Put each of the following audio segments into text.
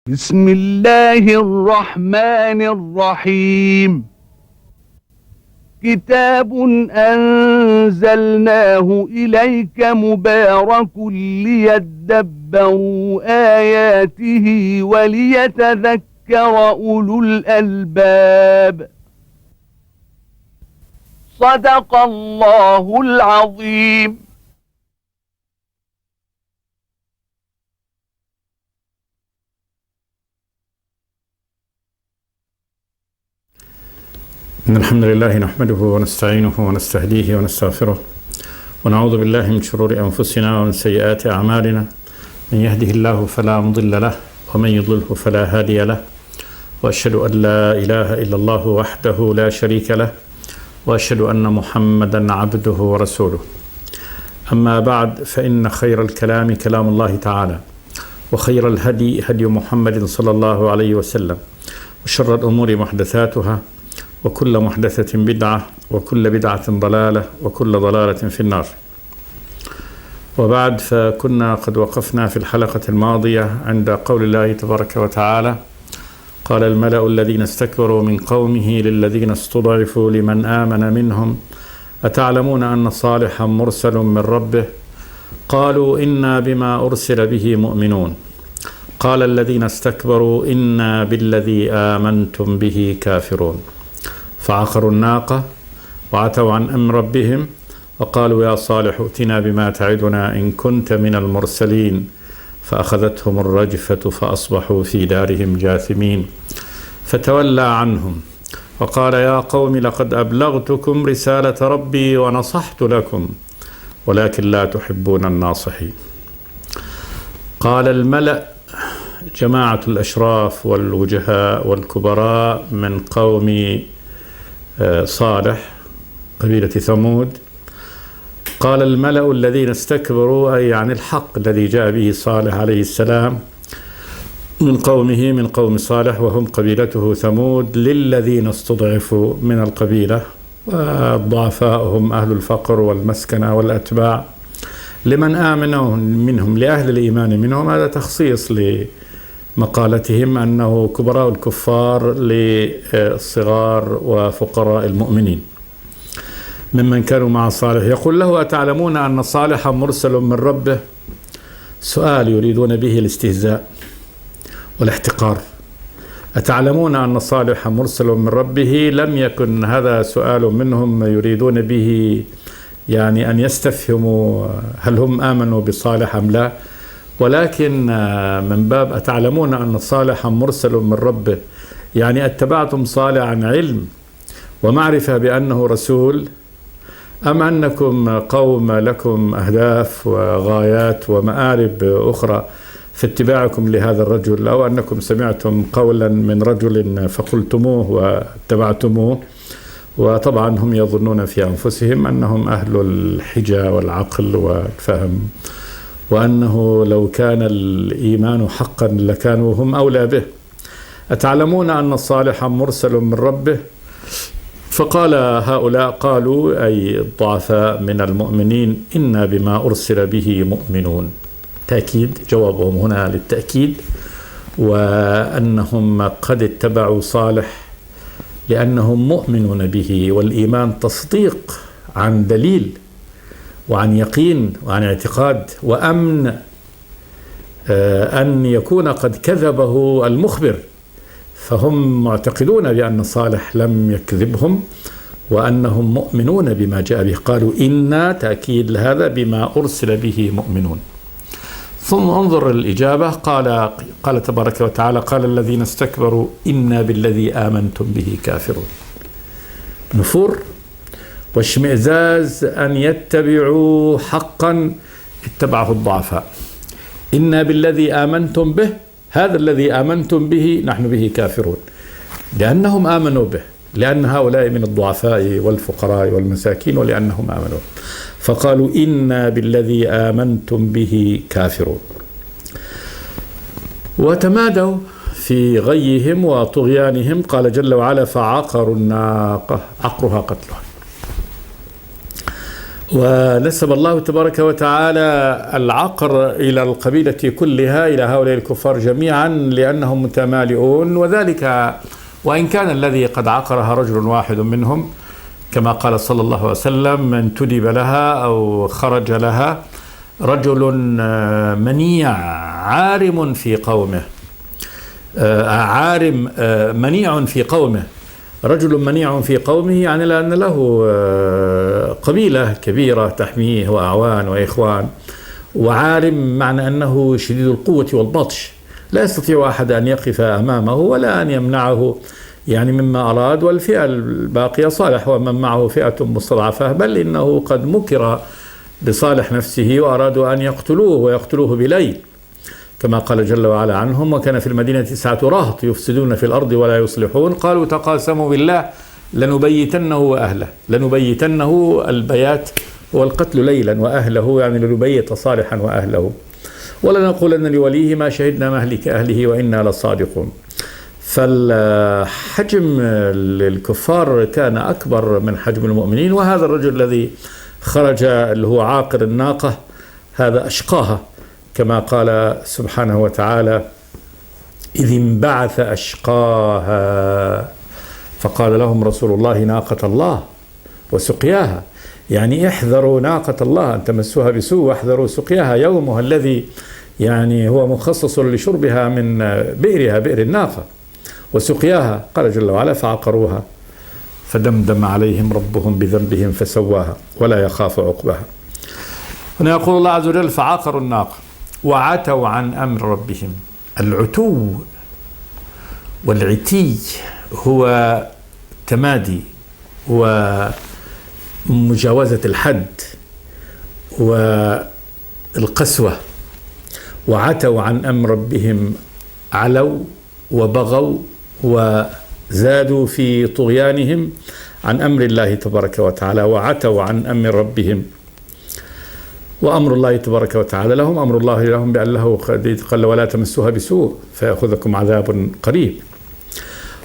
بسم الله الرحمن الرحيم. كتاب أنزلناه إليك مبارك ليدبروا آياته وليتذكر أولو الألباب. صدق الله العظيم. إن الحمد لله نحمده ونستعينه ونستهديه ونستغفره ونعوذ بالله من شرور أنفسنا ومن سيئات أعمالنا. من يهده الله فلا مضل له ومن يضلله فلا هادي له، وأشهد أن لا إله إلا الله وحده لا شريك له، وأشهد أن محمدا عبده ورسوله. أما بعد، فإن خير الكلام كلام الله تعالى، وخير الهدي هدي محمد صلى الله عليه وسلم، وشر الأمور محدثاتها، وكل محدثة بدعة، وكل بدعة ضلالة، وكل ضلالة في النار. وبعد، فكنا قد وقفنا في الحلقة الماضية عند قول الله تبارك وتعالى: قال الملأ الذين استكبروا من قومه للذين استضعفوا لمن آمن منهم أتعلمون أن صالحا مرسل من ربه قالوا إنا بما أرسل به مؤمنون قال الذين استكبروا إنا بالذي آمنتم به كافرون فعقروا الناقة وعتوا عن أمر ربهم وقالوا يا صالح ائتنا بما تعدنا إن كنت من المرسلين فأخذتهم الرجفة فأصبحوا في دارهم جاثمين فتولى عنهم وقال يا قوم لقد أبلغتكم رسالة ربي ونصحت لكم ولكن لا تحبون الناصحين. قال الملأ، جماعة الأشراف والوجهاء والكبراء من قوم صالح قبيلة ثمود، قال الملأ الذين استكبروا أي عن الحق الذي جاء به صالح عليه السلام من قومه، من قوم صالح وهم قبيلته ثمود، للذين استضعفوا من القبيلة، والضعفاء هم أهل الفقر والمسكنة والأتباع، لمن آمنوا منهم، لأهل الإيمان منهم. هذا تخصيص مقالتهم أنه كبراء الكفار للصغار وفقراء المؤمنين ممن كانوا مع صالح. يقول له أتعلمون أن صالحا مرسل من ربه؟ سؤال يريدون به الاستهزاء والاحتقار. أتعلمون أن صالحا مرسل من ربه؟ لم يكن هذا سؤال منهم يريدون به يعني أن يستفهموا هل هم آمنوا بصالح أم لا، ولكن من باب أتعلمون أن صالحا مرسل من ربه، يعني اتبعتم صالح عن علم ومعرفة بأنه رسول، أم أنكم قوم لكم أهداف وغايات ومآرب أخرى في اتباعكم لهذا الرجل، أو أنكم سمعتم قولا من رجل فقلتموه واتبعتموه. وطبعا هم يظنون في أنفسهم أنهم أهل الحجة والعقل والفهم، وأنه لو كان الإيمان حقا لكانوا هم أولى به. أتعلمون أن صالحا مرسل من ربه؟ فقال هؤلاء، قالوا أي الضعفاء من المؤمنين، إنا بما أرسل به مؤمنون. تأكيد، جوابهم هنا للتأكيد، وأنهم قد اتبعوا صالح لأنهم مؤمنون به، والإيمان تصديق عن دليل وعن يقين وعن اعتقاد وأمن أن يكون قد كذبه المخبر، فهم معتقدون بأن صالح لم يكذبهم وأنهم مؤمنون بما جاء به. قالوا إنا، تأكيد لهذا، بما أرسل به مؤمنون. ثم انظر الإجابة، قال تبارك وتعالى قال الذين استكبروا إنا بالذي آمنتم به كافرون. نفور واشمئزاز أن يتبعوا حقا اتبعه الضعفاء. إنا بالذي آمنتم به، هذا الذي آمنتم به نحن به كافرون، لأنهم آمنوا به، لأن هؤلاء من الضعفاء والفقراء والمساكين، ولأنهم آمنوا. فقالوا إنا بالذي آمنتم به كافرون، وتمادوا في غيهم وطغيانهم. قال جل وعلا فعقروا الناقة، عقرها قتلها. ونسب الله تبارك وتعالى العقر إلى القبيلة كلها، إلى هؤلاء الكفار جميعا، لأنهم متمالئون، وذلك وإن كان الذي قد عقرها رجل واحد منهم، كما قال صلى الله عليه وسلم: من تدب لها أو خرج لها رجل منيع عارم في قومه، منيع في قومه، رجل منيع في قومه، يعني لأن له قبيلة كبيرة تحميه وأعوان وإخوان، وعارم معنى أنه شديد القوة والبطش، لا يستطيع أحد أن يقف أمامه ولا أن يمنعه يعني مما أراد. والفئة الباقية صالح ومن معه فئة مستضعفة، بل إنه قد مكر بصالح نفسه وأرادوا أن يقتلوه ويقتلوه بليل، كما قال جل وعلا عنهم: وكان في المدينة 9 رهط يفسدون في الأرض ولا يصلحون قالوا تقاسموا بالله لنبيتنه وأهله. لنبيتنه البيات والقتل ليلا، وأهله يعني لنبيت صالحا وأهله، ولنقولن لوليه ما شهدنا مهلك أهله وإنا لصادقون. فالحجم الكفار كان أكبر من حجم المؤمنين، وهذا الرجل الذي خرج اللي هو عاقر الناقة هذا أشقاها، كما قال سبحانه وتعالى: إذ انبعث أشقاها فقال لهم رسول الله ناقة الله وسقياها، يعني احذروا ناقة الله أن تمسوها بسوء، واحذروا سقياها، يومها الذي يعني هو مخصص لشربها من بئرها، بئر الناقة، وسقياها. قال جل وعلا: فعقروها فدمدم عليهم ربهم بذنبهم فسواها ولا يخاف عقبها. هنا يقول الله عز وجل: فعقروا الناقة وعتوا عن أمر ربهم. العتو والعتي هو تمادي ومجاوزة الحد والقسوة. وعتوا عن أمر ربهم، علوا وبغوا وزادوا في طغيانهم عن أمر الله تبارك وتعالى، وعتوا عن أمر ربهم. وأمر الله تبارك وتعالى لهم، أمر الله لهم بأن له قال: ولا تمسوها بسوء فيأخذكم عذاب قريب.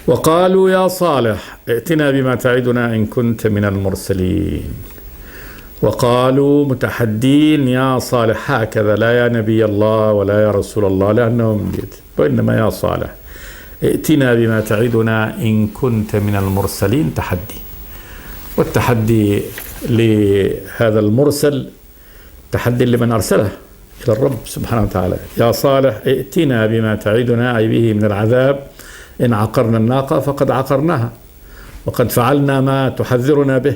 وقالوا يا صالح ائتنا بما تعدنا إن كنت من المرسلين. وقالوا متحدين: يا صالح، هكذا لا يا نبي الله ولا يا رسول الله، لأنهم وإنما يا صالح ائتنا بما تعدنا إن كنت من المرسلين. تحدي، والتحدي لهذا المرسل تحدي لمن أرسله إلى الرب سبحانه وتعالى. يا صالح ائتنا بما تعدنا، أي به من العذاب، إن عقرنا الناقة فقد عقرناها وقد فعلنا ما تحذرنا به،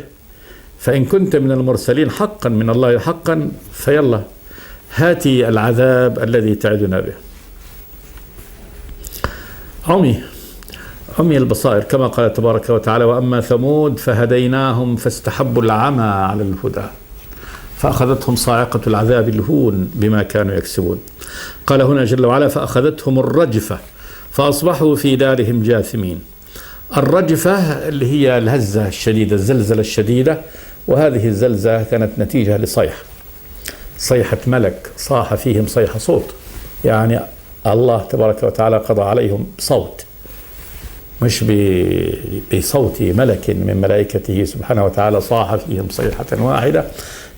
فإن كنت من المرسلين حقا من الله حقا فيلا هاتي العذاب الذي تعدنا به. عمي البصائر، كما قال تبارك وتعالى: وأما ثمود فهديناهم فاستحبوا العمى على الهدى فأخذتهم صاعقة العذاب الهون بما كانوا يكسبون. قال هنا جل وعلا: فأخذتهم الرجفة فأصبحوا في دارهم جاثمين. الرجفة اللي هي الهزة الشديدة، الزلزلة الشديدة، وهذه الزلزلة كانت نتيجة صيحة ملك صاح فيهم صيحة صوت، يعني الله تبارك وتعالى قضى عليهم بصوت، مش بصوت ملك من ملائكته سبحانه وتعالى، صاح فيهم صيحة واحدة،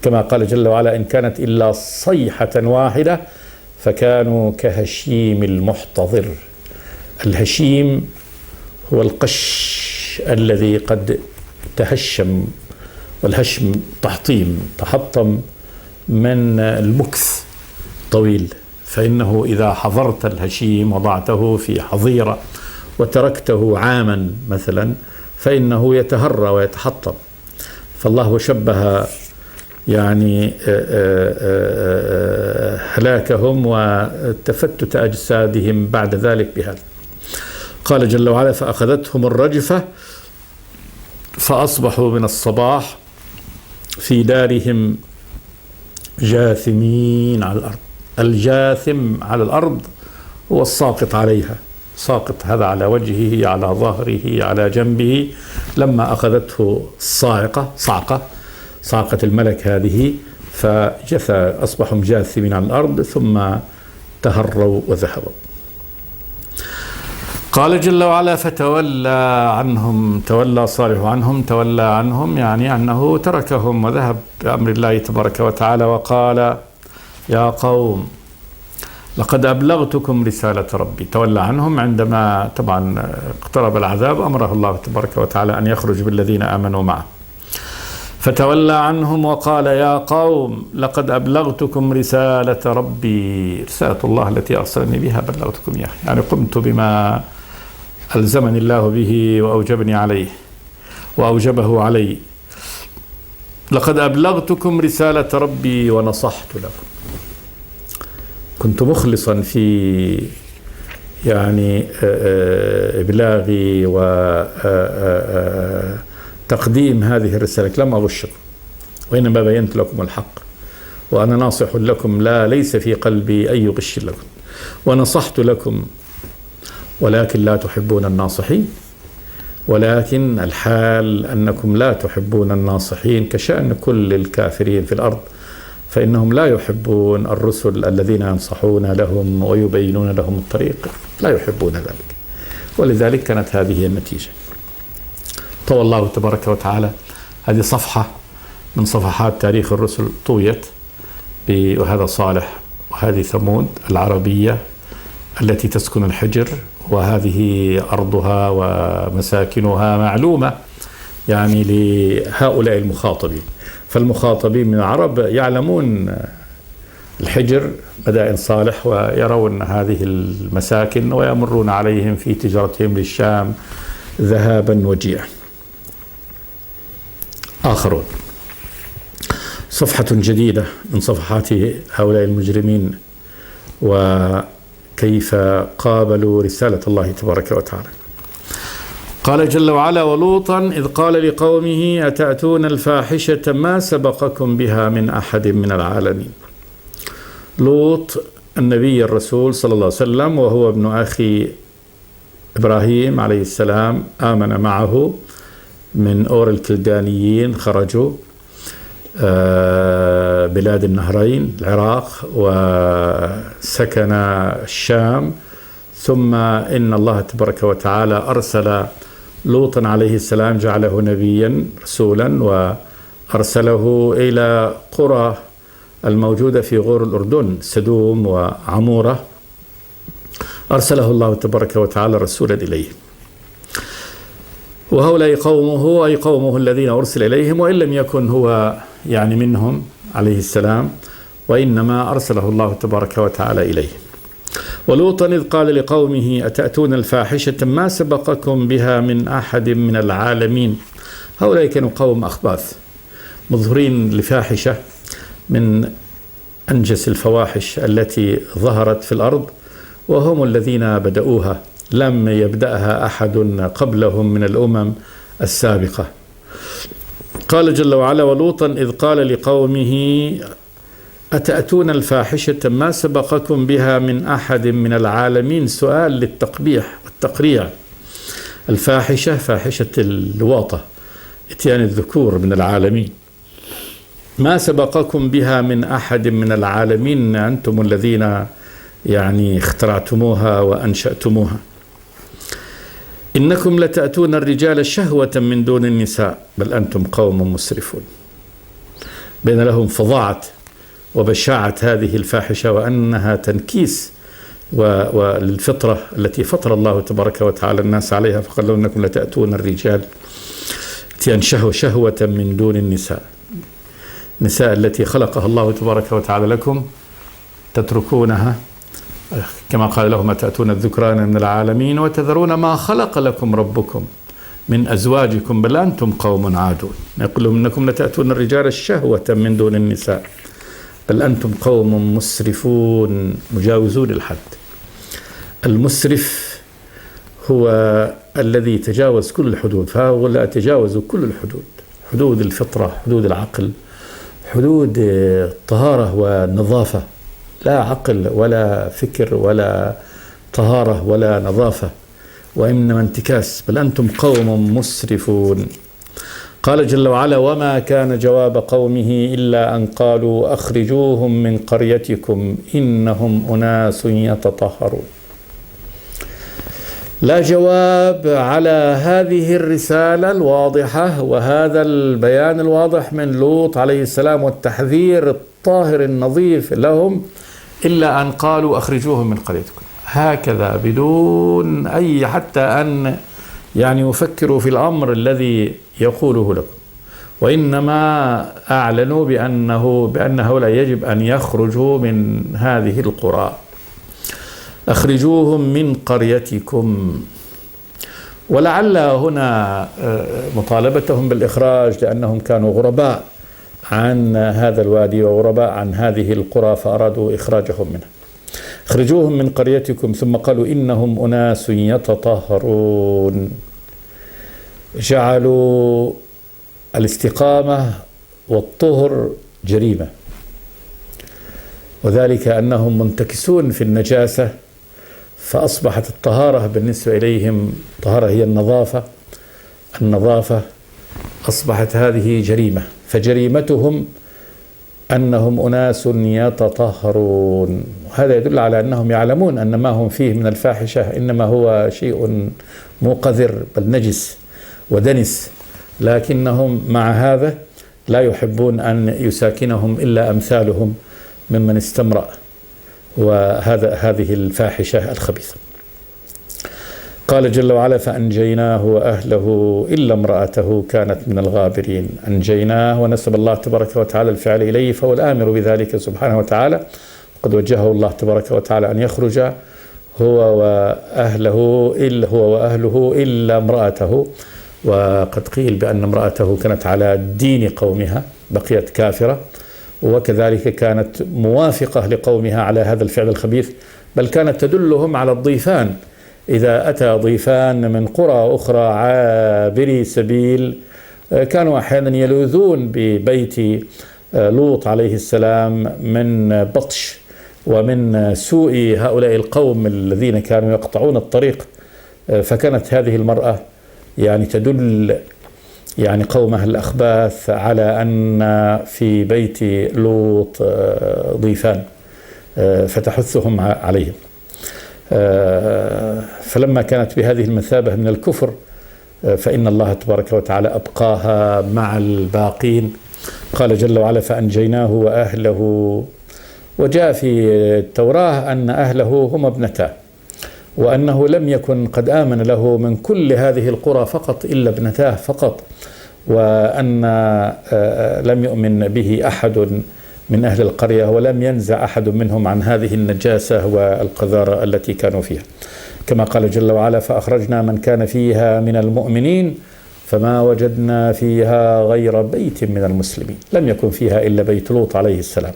كما قال جل وعلا: إن كانت إلا صيحة واحدة فكانوا كهشيم المحتضر. الهشيم هو القش الذي قد تهشم، والهشم تحطم من المكث طويل، فإنه إذا حضرت الهشيم وضعته في حظيرة وتركته عاما مثلا فإنه يتهرى ويتحطم. فالله شبه يعني هلاكهم وتفتت أجسادهم بعد ذلك بهذا. قال جل وعلا: فأخذتهم الرجفة فأصبحوا من الصباح في دارهم جاثمين على الأرض. الجاثم على الأرض هو الساقط عليها، ساقط هذا على وجهه، على ظهره، على جنبه، لما أخذته صاعقة الملك هذه فجثى، أصبحوا جاثمين على الأرض ثم تهروا وذهبوا. قال جل وعلا فتولى عنهم، تولى صالح عنهم، تولى عنهم يعني أنه تركهم وذهب بأمر الله تبارك وتعالى، وقال يا قوم لقد أبلغتكم رسالة ربي. تولى عنهم عندما طبعا اقترب العذاب أمره الله تبارك وتعالى أن يخرج بالذين آمنوا معه، فتولى عنهم وقال يا قوم لقد أبلغتكم رسالة ربي، رسالة الله التي أرسلني بها بلغتكم إياها، يعني قمت بما ألزمني الله به وأوجبني عليه وأوجبه علي. لقد أبلغتكم رسالة ربي ونصحت لكم، كنت مخلصا في يعني إبلاغي وتقديم هذه الرسالة، لم أغشكم وإنما بينت لكم الحق، وأنا ناصح لكم لا ليس في قلبي أي غش لكم، ونصحت لكم ولكن لا تحبون الناصحين، ولكن الحال أنكم لا تحبون الناصحين كشأن كل الكافرين في الأرض، فإنهم لا يحبون الرسل الذين ينصحون لهم ويبينون لهم الطريق، لا يحبون ذلك، ولذلك كانت هذه النتيجة. طوى الله تبارك وتعالى هذه صفحة من صفحات تاريخ الرسل طويت، وهذا صالح وهذه ثمود العربية التي تسكن الحجر، وهذه أرضها ومساكنها معلومة يعني لهؤلاء المخاطبين. فالمخاطبين من العرب يعلمون الحجر مدائن صالح ويرون هذه المساكن ويمرون عليهم في تجارتهم للشام ذهابا وجيعا. آخرون، صفحة جديدة من صفحات هؤلاء المجرمين وكيف قابلوا رسالة الله تبارك وتعالى. قال جل وعلا ولوطا إذ قال لقومه أتأتون الفاحشة ما سبقكم بها من أحد من العالمين. لوط النبي الرسول صلى الله عليه وسلم وهو ابن أخي إبراهيم عليه السلام، آمن معه من أور الكلدانيين، خرجوا بلاد النهرين العراق وسكن الشام، ثم إن الله تبارك وتعالى أرسل لوطا عليه السلام، جعله نبيا رسولا وأرسله إلى قرى الموجودة في غور الأردن سدوم وعمورة، أرسله الله تبارك وتعالى رسولا إليه، وهؤلاء قومه أي قومه الذين أرسل إليهم، وإن لم يكن هو يعني منهم عليه السلام، وإنما أرسله الله تبارك وتعالى إليه. ولوطا إذ قال لقومه أتأتون الفاحشة ما سبقكم بها من أحد من العالمين. هؤلاء كانوا قوم أخباث مظهرين لفاحشة من أنجس الفواحش التي ظهرت في الأرض، وهم الذين بدأوها، لم يبدأها أحد قبلهم من الأمم السابقة. قال جل وعلا ولوطا إذ قال لقومه أتأتون الفاحشة ما سبقكم بها من أحد من العالمين، سؤال للتقبيح والتقريع. الفاحشة فاحشة الوطة، اتيان الذكور من العالمين. ما سبقكم بها من أحد من العالمين، أنتم الذين يعني اخترعتموها وأنشأتموها. إنكم لتأتون الرجال شهوة من دون النساء بل أنتم قوم مسرفون. بين لهم فظاعة وبشاعة هذه الفاحشة، وأنها تنكيس والفطرة التي فطر الله تبارك وتعالى الناس عليها، فقال لهم إنكم لتأتون الرجال اتيان شهوة من دون النساء، النساء التي خلقها الله تبارك وتعالى لكم تتركونها، كما قال لهم أتأتون الذكران من العالمين وتذرون ما خلق لكم ربكم من أزواجكم بل أنتم قوم عادون. يقول لهم إنكم لتأتون الرجال شهوة من دون النساء بل أنتم قوم مسرفون مجاوزون الحد. المسرف هو الذي تجاوز كل الحدود، فهؤلاء تجاوزوا كل الحدود، حدود الفطرة، حدود العقل، حدود الطهارة والنظافة، لا عقل ولا فكر ولا طهارة ولا نظافة، وإنما انتكاس. بل أنتم قوم مسرفون. قال جل وعلا وما كان جواب قومه إلا أن قالوا أخرجوهم من قريتكم إنهم أناس يتطهرون. لا جواب على هذه الرسالة الواضحة وهذا البيان الواضح من لوط عليه السلام والتحذير الطاهر النظيف لهم إلا أن قالوا أخرجوهم من قريتكم، هكذا بدون أي حتى أن يعني يفكروا في الأمر الذي يقوله لكم، وإنما أعلنوا بأن هؤلاء يجب أن يخرجوا من هذه القرى. أخرجوهم من قريتكم، ولعل هنا مطالبتهم بالإخراج لأنهم كانوا غرباء عن هذا الوادي وغرباء عن هذه القرى فأرادوا إخراجهم منها. اخرجوهم من قريتكم، ثم قالوا إنهم أناس يتطهرون، جعلوا الاستقامة والطهر جريمة، وذلك أنهم منتكسون في النجاسة، فأصبحت الطهارة بالنسبة إليهم، الطهارة هي النظافة أصبحت هذه جريمة، فجريمتهم أنهم أناس يتطهرون. وهذا يدل على أنهم يعلمون أن ما هم فيه من الفاحشة إنما هو شيء مقذر بل نجس ودنس، لكنهم مع هذا لا يحبون أن يساكنهم إلا أمثالهم ممن استمرأ هذه الفاحشة الخبيثة. قال جل وعلا فأنجيناه وأهله إلا امرأته كانت من الغابرين. أنجيناه ونسب الله تبارك وتعالى الفعل إليه، فهو الآمر بذلك سبحانه وتعالى، قد وجهه الله تبارك وتعالى أن يخرج هو وأهله إلا امرأته. وقد قيل بأن امرأته كانت على دين قومها بقيت كافرة، وكذلك كانت موافقة لقومها على هذا الفعل الخبيث، بل كانت تدلهم على الضيفان. إذا أتى ضيفان من قرى أخرى عابري سبيل كانوا أحيانا يلوذون ببيت لوط عليه السلام من بطش ومن سوء هؤلاء القوم الذين كانوا يقطعون الطريق، فكانت هذه المرأة يعني تدل يعني قومها الأخباث على أن في بيت لوط ضيفان فتحثهم عليهم. فلما كانت بهذه المثابة من الكفر فإن الله تبارك وتعالى أبقاها مع الباقين. قال جل وعلا فأنجيناه وأهله. وجاء في التوراة أن أهله هم ابنتاه، وأنه لم يكن قد آمن له من كل هذه القرى فقط إلا ابنتاه فقط، وأن لم يؤمن به أحد من أهل القرية، ولم ينزع أحد منهم عن هذه النجاسة والقذارة التي كانوا فيها، كما قال جل وعلا فأخرجنا من كان فيها من المؤمنين فما وجدنا فيها غير بيت من المسلمين. لم يكن فيها إلا بيت لوط عليه السلام،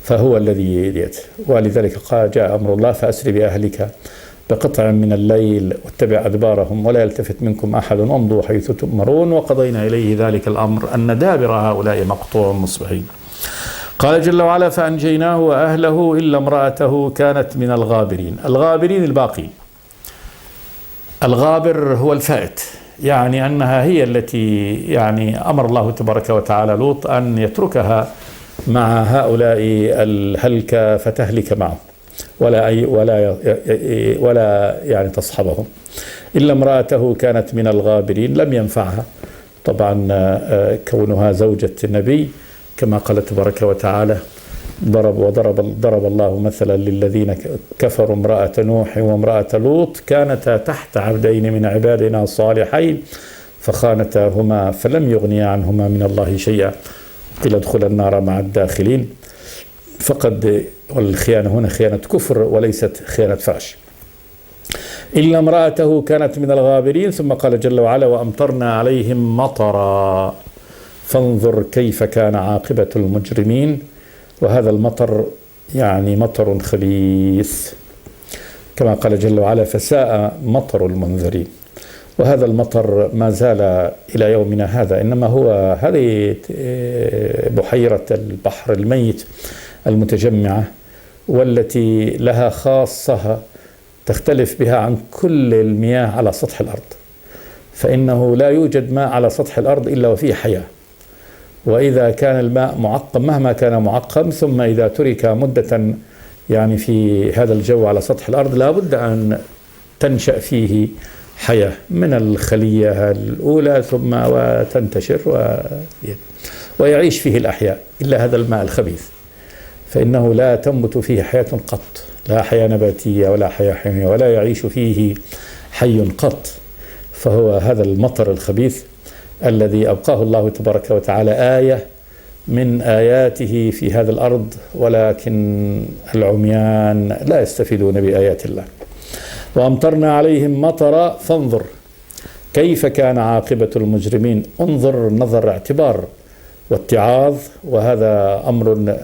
فهو الذي يأتي. ولذلك قال جاء أمر الله فأسر بأهلك بقطع من الليل واتبع أدبارهم ولا يلتفت منكم أحد وامضوا حيث تؤمرون وقضينا إليه ذلك الأمر أن دابر هؤلاء مقطوع مصبحين. قال جل وعلا فأنجيناه وأهله إلا امرأته كانت من الغابرين. الغابرين الباقين. الغابر هو الفائت، يعني أنها هي التي يعني أمر الله تبارك وتعالى لوط أن يتركها مع هؤلاء الهلكة فتهلك معهم ولا يعني تصحبهم. إلا امرأته كانت من الغابرين، لم ينفعها طبعا كونها زوجة النبي، كما قال تبارك وتعالى ضرب الله مثلا للذين كفروا امرأة نوح وامرأة لوط كانتا تحت عبدين من عبادنا صالحين فخانتاهما فلم يغنيا عنهما من الله شيئا قيل ادخلا النار مع الداخلين. فقد والخيانة هنا خيانة كفر وليست خيانة فحش. إلا امرأته كانت من الغابرين. ثم قال جل وعلا وأمطرنا عليهم مطرا فانظر كيف كان عاقبة المجرمين. وهذا المطر يعني مطر خبيث، كما قال جل وعلا فساء مطر المنذرين. وهذا المطر ما زال إلى يومنا هذا، إنما هو هذه بحيرة البحر الميت المتجمعة والتي لها خاصة تختلف بها عن كل المياه على سطح الأرض، فإنه لا يوجد ماء على سطح الأرض إلا وفيه حياة. وإذا كان الماء معقم مهما كان معقم ثم إذا ترك مدة يعني في هذا الجو على سطح الأرض لا بد أن تنشأ فيه حياة من الخلية الأولى ثم وتنتشر ويعيش فيه الأحياء، إلا هذا الماء الخبيث فإنه لا تنبت فيه حياة قط، لا حياة نباتية ولا حياة حيوانية، ولا يعيش فيه حي قط. فهو هذا المطر الخبيث الذي أبقاه الله تبارك وتعالى آية من آياته في هذا الأرض، ولكن العميان لا يستفيدون بآيات الله. وأمطرنا عليهم مطرا فانظر كيف كان عاقبة المجرمين. انظر نظر اعتبار واتعاظ، وهذا أمر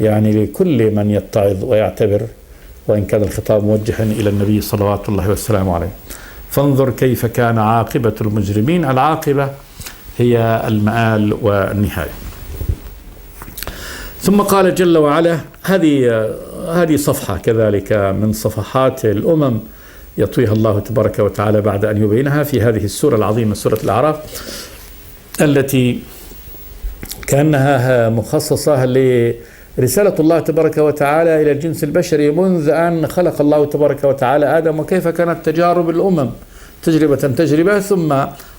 يعني لكل من يتعظ ويعتبر، وإن كان الخطاب موجها إلى النبي صلوات الله والسلام عليه. فانظر كيف كان عاقبة المجرمين. العاقبة هي المآل والنهاية. ثم قال جل وعلا، هذه صفحة كذلك من صفحات الأمم يطويها الله تبارك وتعالى بعد أن يبينها في هذه السورة العظيمة، سورة الأعراف، التي كأنها مخصصة لرسالة الله تبارك وتعالى إلى الجنس البشري منذ أن خلق الله تبارك وتعالى آدم، وكيف كانت تجارب الأمم تجربة ثم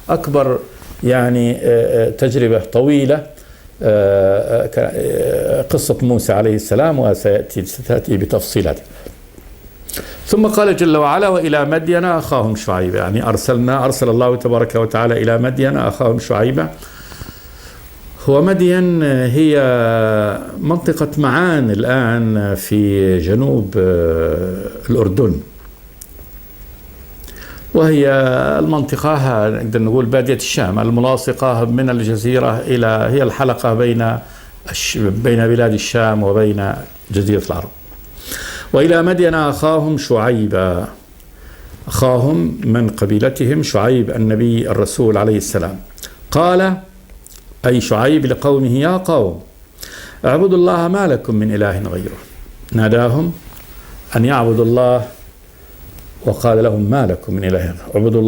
أكبر يعني تجربة طويلة، قصة موسى عليه السلام، وستأتي بتفصيلات. ثم قال جل وعلا وإلى مدين أخاهم شعيبا، يعني أرسل الله تبارك وتعالى إلى مدين أخاهم شعيبا. هو مدين هي منطقة معان الآن في جنوب الأردن، وهي المنطقة نقدر نقول بادية الشام الملاصقة من الجزيرة هي الحلقة بين بلاد الشام وبين جزيرة العرب. وإلى مدين أخاهم شعيبا، أخاهم من قبيلتهم شعيب النبي الرسول عليه السلام. قال أي شعيب لقومه يا قوم اعبدوا الله ما لكم من إله غيره. ناداهم أن يعبدوا الله وقال لهم ما لكم من إله غيره. اعبدوا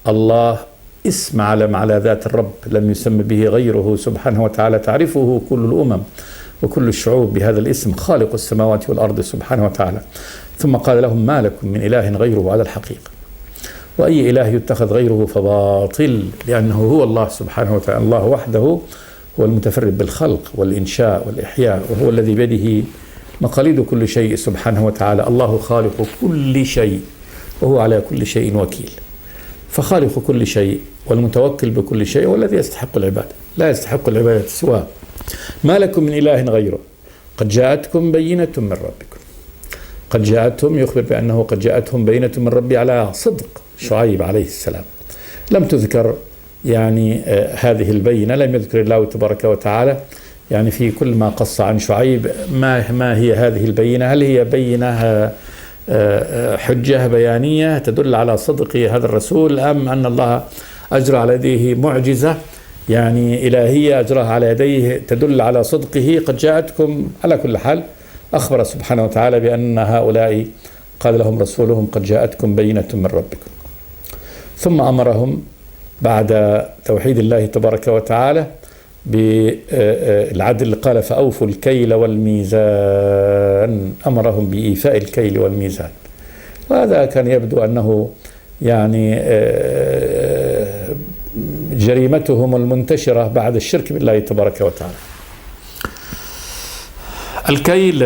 الله اسم علم على ذات الرب لم يسم به غيره سبحانه وتعالى، تعرفه كل الأمم وكل الشعوب بهذا الاسم، خالق السماوات والأرض سبحانه وتعالى. ثم قال لهم ما لكم من إله غيره على الحقيقة، وأي إله يتخذ غيره فباطل، لأنه هو الله سبحانه وتعالى. الله وحده هو المتفرد بالخلق والإنشاء والإحياء، وهو الذي بيده مقاليد كل شيء سبحانه وتعالى. الله خالق كل شيء وهو على كل شيء وكيل، فخالق كل شيء والمتوكل بكل شيء والذي يستحق العبادة، لا يستحق العبادة سواه. ما لكم من إله غيره قد جاءتكم بينة من ربكم. قد جاءتهم، يخبر بأنه قد جاءتهم بينة من ربي على صدق شعيب عليه السلام. لم تذكر يعني هذه البينة، لم يذكر الله تبارك وتعالى يعني في كل ما قص عن شعيب ما هي هذه البينة. هل هي بينة حجة بيانية تدل على صدق هذا الرسول، أم أن الله أجرى على يديه معجزة يعني إلهية أجراها على يديه تدل على صدقه؟ قد جاءتكم. على كل حال أخبر سبحانه وتعالى بأن هؤلاء قال لهم رسولهم قد جاءتكم بينة من ربكم. ثم أمرهم بعد توحيد الله تبارك وتعالى بالعدل، قال فأوفوا الكيل والميزان، أمرهم بإيفاء الكيل والميزان. وهذا كان يبدو أنه يعني جريمتهم المنتشرة بعد الشرك بالله تبارك وتعالى. الكيل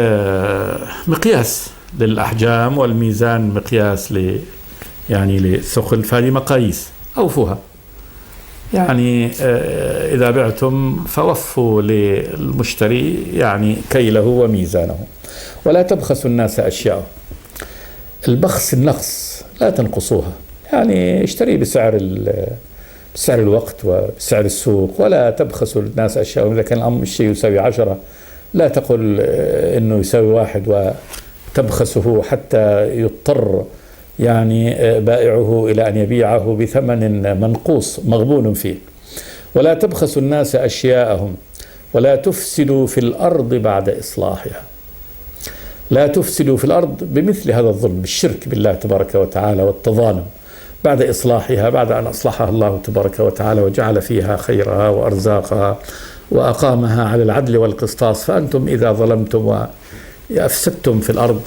مقياس للأحجام، والميزان مقياس يعني للثقل، فهذه مقاييس أوفوها. يعني إذا بعتم فوفوا للمشتري يعني كيله وميزانه، ولا تبخسوا الناس أشياء. البخس النقص، لا تنقصوها، يعني اشتري بسعر الوقت وبسعر السوق، ولا تبخسوا الناس أشياء. إذا كان الشيء يساوي 10 لا تقل إنه يساوي 1 وتبخسه حتى يضطر يعني بائعه إلى أن يبيعه بثمن منقوص مغبون فيه. ولا تبخسوا الناس أشياءهم ولا تفسدوا في الأرض بعد إصلاحها. لا تفسدوا في الأرض بمثل هذا الظلم، بالشرك بالله تبارك وتعالى والتظالم، بعد إصلاحها، بعد أن أصلحها الله تبارك وتعالى وجعل فيها خيرها وأرزاقها وأقامها على العدل والقسطاس. فأنتم إذا ظلمتم وأفسدتم في الأرض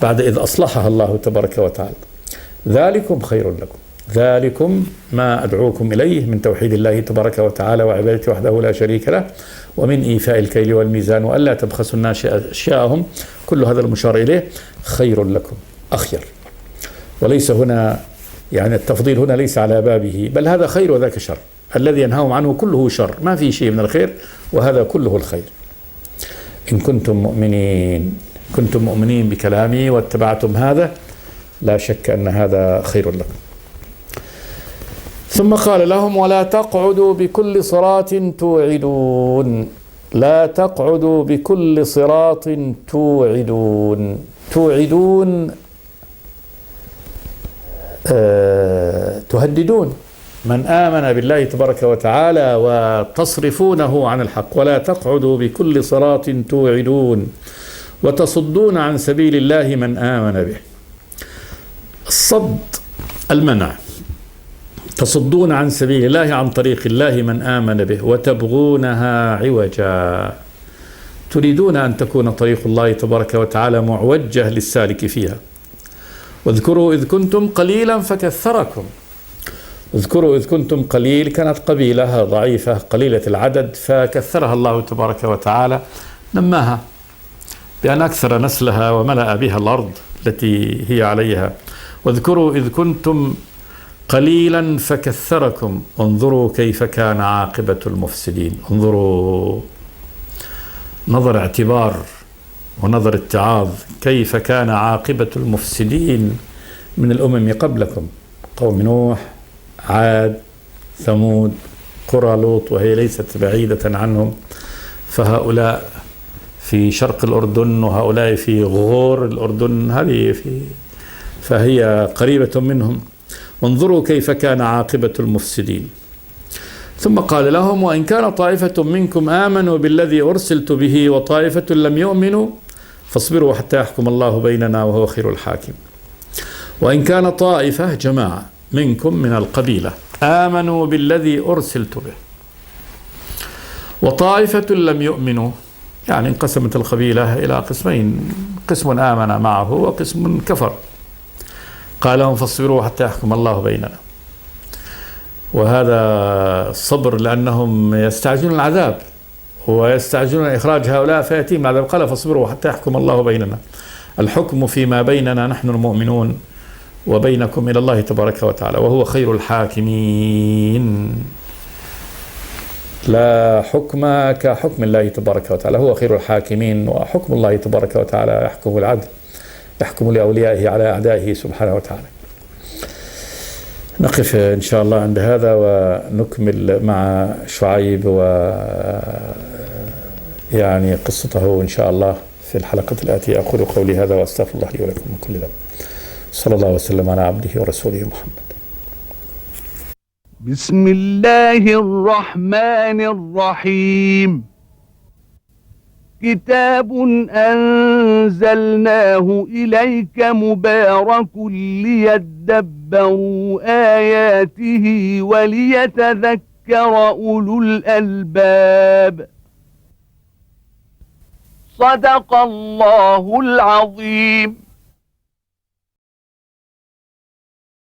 بعد إذ أصلحها الله تبارك وتعالى. ذلكم خير لكم. ذلكم ما أدعوكم إليه من توحيد الله تبارك وتعالى وعبادته وحده لا شريك له، ومن إيفاء الكيل والميزان، وألا تبخسوا الناس أشياءهم، كل هذا المشار إليه خير لكم، أخير. وليس هنا يعني التفضيل هنا ليس على بابه، بل هذا خير وذاك شر. الذي ينهاهم عنه كله شر، ما في شيء من الخير، وهذا كله الخير. إن كنتم مؤمنين بكلامي واتبعتم هذا، لا شك أن هذا خير لكم. ثم قال لهم: ولا تقعدوا بكل صراط توعدون. لا تقعدوا بكل صراط توعدون. تهددون من آمن بالله تبارك وتعالى وتصرفونه عن الحق. ولا تقعدوا بكل صراط توعدون وتصدون عن سبيل الله من آمن به. الصد المنع. تصدون عن سبيل الله، عن طريق الله، من آمن به، وتبغونها عوجا. تريدون أن تكون طريق الله تبارك وتعالى معوجة للسالك فيها. واذكروا إذ كنتم قليلا فكثركم. اذكروا إذ كنتم قليل، كانت قبيلة ضعيفة قليلة العدد، فكثرها الله تبارك وتعالى، نماها بأن أكثر نسلها وملأ بها الأرض التي هي عليها. واذكروا إذ كنتم قليلا فكثركم، انظروا كيف كان عاقبة المفسدين. انظروا نظر اعتبار ونظر اتعاظ، كيف كان عاقبة المفسدين من الأمم قبلكم، قوم نوح، عاد، ثمود، قرى لوط وهي ليست بعيدة عنهم، فهؤلاء في شرق الأردن وهؤلاء في غور الأردن، فهي قريبة منهم. وانظروا كيف كان عاقبة المفسدين. ثم قال لهم: وإن كان طائفة منكم آمنوا بالذي أرسلت به وطائفة لم يؤمنوا فاصبروا حتى يحكم الله بيننا وهو خير الحاكم. وإن كان طائفة، جماعة منكم من القبيلة، آمنوا بالذي أرسلت به وطائفة لم يؤمنوا، يعني انقسمت القبيلة إلى قسمين، قسم آمن معه وقسم كفر. قال لهم: فاصبروا حتى يحكم الله بيننا. وهذا الصبر لأنهم يستعجلون العذاب ويستعجلون إخراج هؤلاء فيأتيهم العذاب. قال: فاصبروا حتى يحكم الله بيننا. الحكم فيما بيننا نحن المؤمنون وبينكم إلى الله تبارك وتعالى، وهو خير الحاكمين. لا حكم كحكم الله تبارك وتعالى، هو خير الحاكمين. وحكم الله تبارك وتعالى يحكم العدل، يحكم لأوليائه على أعدائه سبحانه وتعالى. نقف إن شاء الله عند هذا ونكمل مع شعيب يعني قصته إن شاء الله في الحلقة الآتية. أقول قولي هذا وأستغفر الله لي ولكم من كل ذنب. صلى الله وسلم على عبده ورسوله محمد. بسم الله الرحمن الرحيم. كتاب أنزلناه إليك مبارك ليدبروا آياته وليتذكر أولو الألباب. صدق الله العظيم.